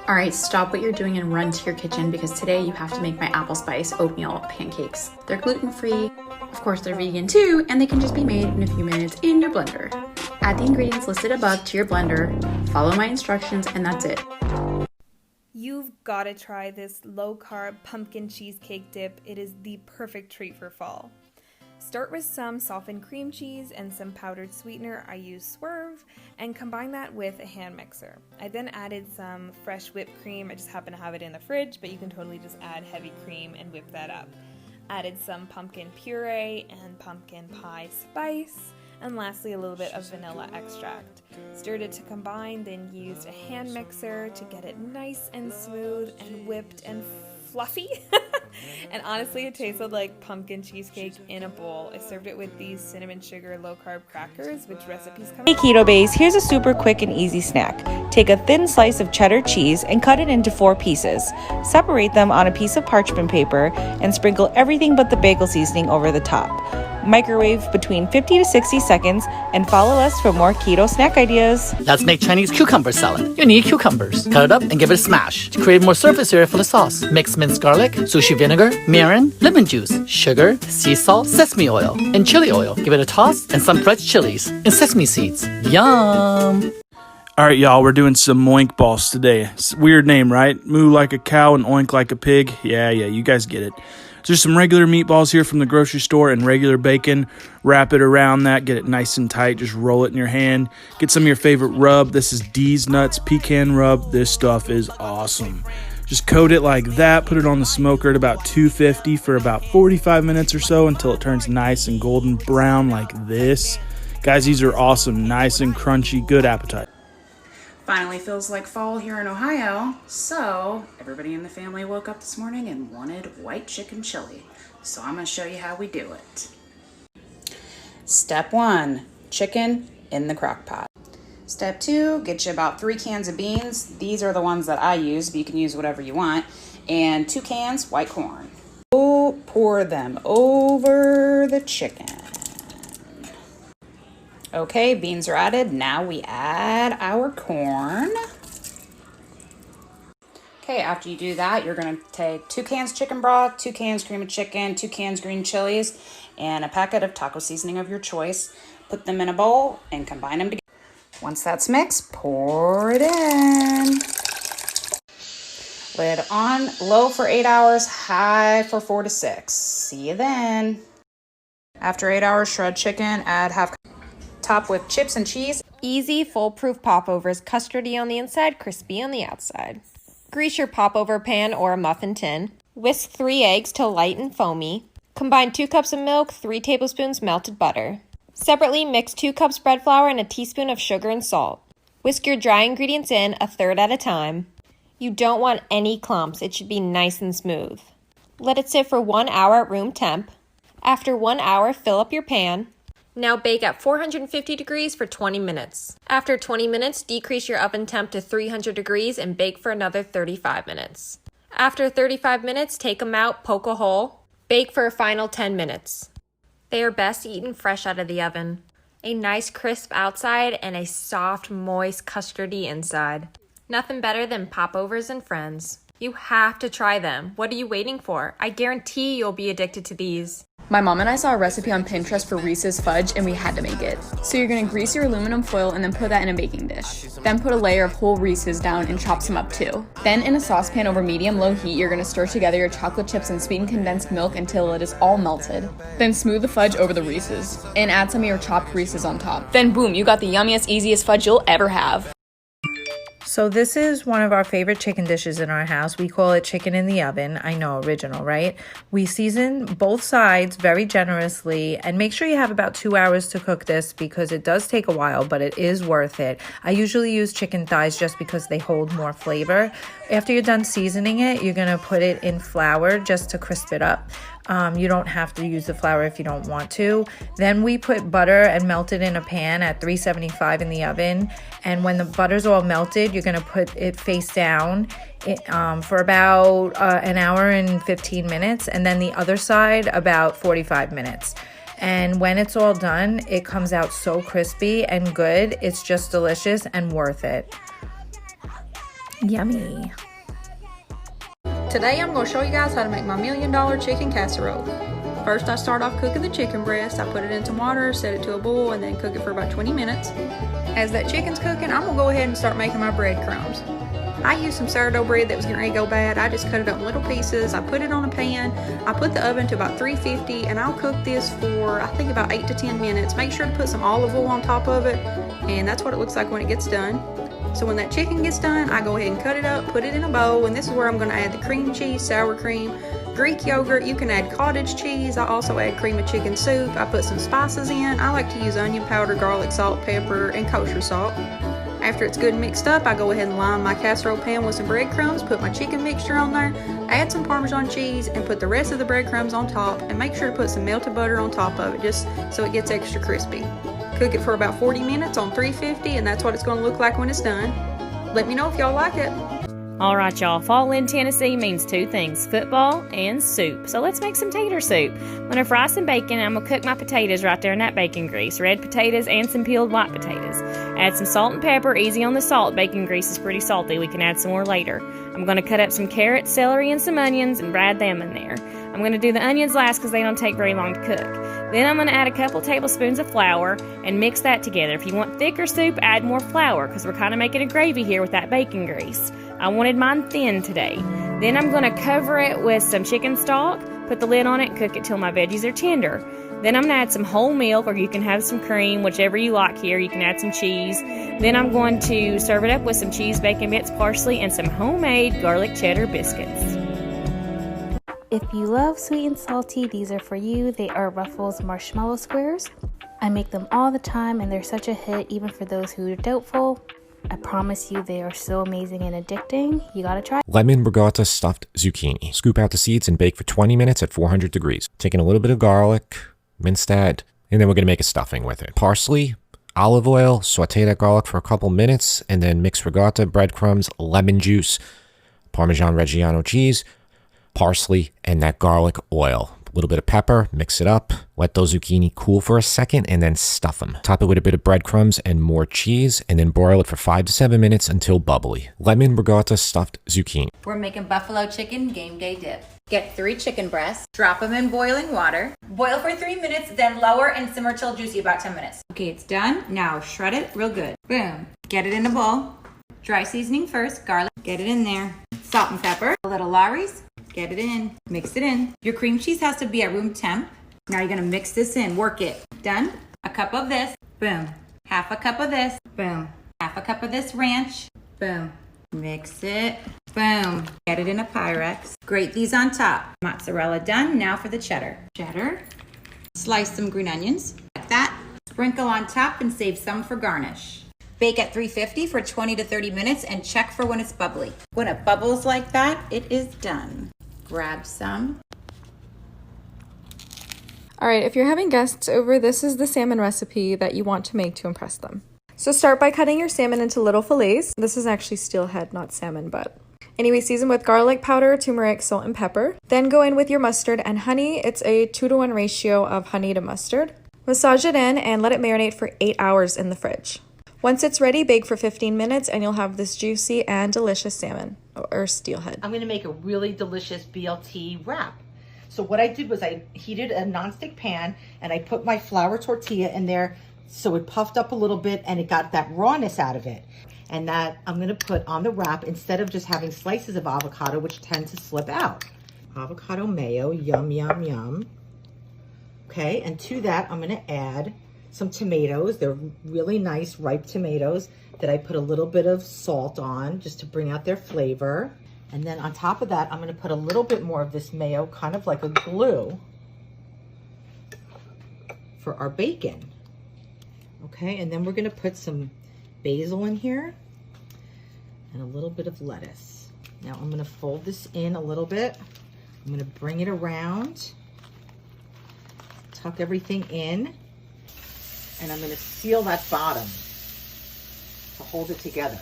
All right, stop what you're doing and run to your kitchen because today you have to make my apple spice oatmeal pancakes. They're gluten-free, of course they're vegan too, and they can just be made in a few minutes in your blender. Add the ingredients listed above to your blender, follow my instructions, and that's it. You've got to try this low-carb pumpkin cheesecake dip. It is the perfect treat for fall. Start with some softened cream cheese and some powdered sweetener. I use Swerve, and combine that with a hand mixer. I then added some fresh whipped cream. I just happen to have it in the fridge, but you can totally just add heavy cream and whip that up. Added some pumpkin puree and pumpkin pie spice, and lastly a little bit of vanilla extract. Stirred it to combine, then used a hand mixer to get it nice and smooth and whipped and fluffy. And honestly, it tasted like pumpkin cheesecake in a bowl. I served it with these cinnamon sugar low-carb crackers, which recipes come. Hey Keto Base, here's a super quick and easy snack. Take a thin slice of cheddar cheese and cut it into 4 pieces. Separate them on a piece of parchment paper and sprinkle everything but the bagel seasoning over the top. Microwave between 50 to 60 seconds and follow us for more keto snack ideas. Let's make Chinese cucumber salad. You need cucumbers. Cut it up and give it a smash. To create more surface area for the sauce, mix minced garlic, sushi vinegar, mirin, lemon juice, sugar, sea salt, sesame oil, and chili oil. Give it a toss and some fresh chilies and sesame seeds. Yum! All right, y'all, we're doing some Moink Balls today. It's a weird name, right? Moo like a cow and oink like a pig. Yeah, you guys get it. There's some regular meatballs here from the grocery store and regular bacon. Wrap it around that, get it nice and tight. Just roll it in your hand. Get some of your favorite rub. This is D's Nuts Pecan Rub. This stuff is awesome. Just coat it like that. Put it on the smoker at about 250 for about 45 minutes or so until it turns nice and golden brown like this. Guys, these are awesome. Nice and crunchy. Good appetite. Finally feels like fall here in Ohio, so everybody in the family woke up this morning and wanted white chicken chili. So I'm gonna show you how we do it. Step 1, chicken in the crock pot. Step 2, get you about 3 cans of beans. These are the ones that I use, but you can use whatever you want. And 2 cans white corn. Pour them over the chicken. Okay, beans are added. Now we add our corn. Okay, after you do that, you're gonna take 2 cans chicken broth, 2 cans cream of chicken, 2 cans green chilies, and a packet of taco seasoning of your choice. Put them in a bowl and combine them together. Once that's mixed, pour it in. Lid on, low for 8 hours, high for 4 to 6. See you then. After 8 hours, shred chicken, add half top with chips and cheese. Easy, foolproof popovers, custardy on the inside, crispy on the outside. Grease your popover pan or a muffin tin. Whisk 3 eggs till light and foamy. Combine 2 cups of milk, 3 tablespoons melted butter. Separately, mix 2 cups bread flour and a teaspoon of sugar and salt. Whisk your dry ingredients in, a third at a time. You don't want any clumps. It should be nice and smooth. Let it sit for 1 hour at room temp. After 1 hour, fill up your pan. Now bake at 450 degrees for 20 minutes. After 20 minutes, decrease your oven temp to 300 degrees and bake for another 35 minutes. After 35 minutes, take them out, poke a hole. Bake for a final 10 minutes. They are best eaten fresh out of the oven. A nice crisp outside and a soft, moist, custardy inside. Nothing better than popovers and friends. You have to try them. What are you waiting for? I guarantee you'll be addicted to these. My mom and I saw a recipe on Pinterest for Reeses Fudge and we had to make it. So you're gonna grease your aluminum foil and then put that in a baking dish. Then put a layer of whole Reeses down and chop some up too. Then in a saucepan over medium-low heat, you're gonna stir together your chocolate chips and sweetened condensed milk until it is all melted. Then smooth the fudge over the Reeses and add some of your chopped Reeses on top. Then boom, you got the yummiest, easiest fudge you'll ever have. So this is one of our favorite chicken dishes in our house. We call it chicken in the oven. I know, original, right? We season both sides very generously and make sure you have about 2 hours to cook this because it does take a while, but it is worth it. I usually use chicken thighs just because they hold more flavor. After you're done seasoning it, you're gonna put it in flour just to crisp it up. You don't have to use the flour if you don't want to. Then we put butter and melt it in a pan at 375 in the oven. And when the butter's all melted, you're gonna put it face down for about an hour and 15 minutes. And then the other side about 45 minutes. And when it's all done, it comes out so crispy and good. It's just delicious and worth it. Yummy. Today I'm going to show you guys how to make my $1 million chicken casserole. First I start off cooking the chicken breast. I put it in some water, set it to a boil, and then cook it for about 20 minutes. As that chicken's cooking, I'm going to go ahead and start making my breadcrumbs. I used some sourdough bread that was getting ready to go bad. I just cut it up in little pieces. I put it on a pan. I put the oven to about 350, and I'll cook this for I think about 8 to 10 minutes. Make sure to put some olive oil on top of it, and that's what it looks like when it gets done. So when that chicken gets done, I go ahead and cut it up, put it in a bowl, and this is where I'm going to add the cream cheese, sour cream, Greek yogurt. You can add cottage cheese. I also add cream of chicken soup. I put some spices in. I like to use onion powder, garlic, salt, pepper, and kosher salt. After it's good and mixed up, I go ahead and line my casserole pan with some breadcrumbs, put my chicken mixture on there, add some Parmesan cheese, and put the rest of the breadcrumbs on top, and make sure to put some melted butter on top of it just so it gets extra crispy. Cook it for about 40 minutes on 350, and that's what it's going to look like when it's done. Let me know if y'all like it. Alright y'all, fall in Tennessee means two things, football and soup. So let's make some tater soup. I'm going to fry some bacon. I'm going to cook my potatoes right there in that bacon grease. Red potatoes and some peeled white potatoes. Add some salt and pepper, easy on the salt. Bacon grease is pretty salty. We can add some more later. I'm going to cut up some carrots, celery, and some onions and add them in there. I'm going to do the onions last because they don't take very long to cook. Then I'm going to add a couple tablespoons of flour and mix that together. If you want thicker soup, add more flour because we're kind of making a gravy here with that bacon grease. I wanted mine thin today. Then I'm going to cover it with some chicken stock, put the lid on it, and cook it till my veggies are tender. Then I'm going to add some whole milk, or you can have some cream, whichever you like here. You can add some cheese. Then I'm going to serve it up with some cheese, bacon bits, parsley, and some homemade garlic cheddar biscuits. If you love sweet and salty, these are for you. They are Ruffles marshmallow squares. I make them all the time, and they're such a hit even for those who are doubtful. I promise you they are so amazing and addicting. You gotta try. Lemon regatta stuffed zucchini. Scoop out the seeds and bake for 20 minutes at 400 degrees. Taking a little bit of garlic, mince that, and then we're gonna make a stuffing with it. Parsley, olive oil, saute that garlic for a couple minutes, and then mix regatta, breadcrumbs, lemon juice, Parmesan Reggiano cheese, parsley, and that garlic oil. A little bit of pepper, mix it up, let those zucchini cool for a second, and then stuff them. Top it with a bit of breadcrumbs and more cheese, and then broil it for 5 to 7 minutes until bubbly. Lemon regatta stuffed zucchini. We're making buffalo chicken game day dip. Get 3 chicken breasts, drop them in boiling water, boil for 3 minutes, then lower and simmer till juicy about 10 minutes. Okay, it's done. Now shred it real good. Boom. Get it in a bowl. Dry seasoning first, garlic, get it in there. Salt and pepper, a little Lawry's. Get it in, mix it in. Your cream cheese has to be at room temp. Now you're gonna mix this in, work it. Done? A cup of this, boom. Half a cup of this, boom. Half a cup of this ranch, boom. Mix it, boom. Get it in a Pyrex. Grate these on top. Mozzarella done, now for the cheddar. Cheddar, slice some green onions, like that. Sprinkle on top and save some for garnish. Bake at 350 for 20 to 30 minutes and check for when it's bubbly. When it bubbles like that, it is done. Grab some. All right, if you're having guests over, this is the salmon recipe that you want to make to impress them. So start by cutting your salmon into little fillets. This is actually steelhead, not salmon, but anyway, season with garlic powder, turmeric, salt, and pepper. Then go in with your mustard and honey. It's a 2-to-1 ratio of honey to mustard. Massage it in and let it marinate for 8 hours in the fridge. Once it's ready, bake for 15 minutes and you'll have this juicy and delicious salmon or steelhead. I'm going to make a really delicious BLT wrap. So what I did was I heated a nonstick pan and I put my flour tortilla in there so it puffed up a little bit and it got that rawness out of it. And that I'm going to put on the wrap instead of just having slices of avocado, which tend to slip out. Avocado mayo, yum, yum, yum. Okay, and to that I'm going to add some tomatoes. They're really nice ripe tomatoes that I put a little bit of salt on just to bring out their flavor. And then on top of that, I'm going to put a little bit more of this mayo, kind of like a glue for our bacon. Okay, and then we're going to put some basil in here and a little bit of lettuce. Now I'm going to fold this in a little bit. I'm going to bring it around, tuck everything in, and I'm going to seal that bottom to hold it together.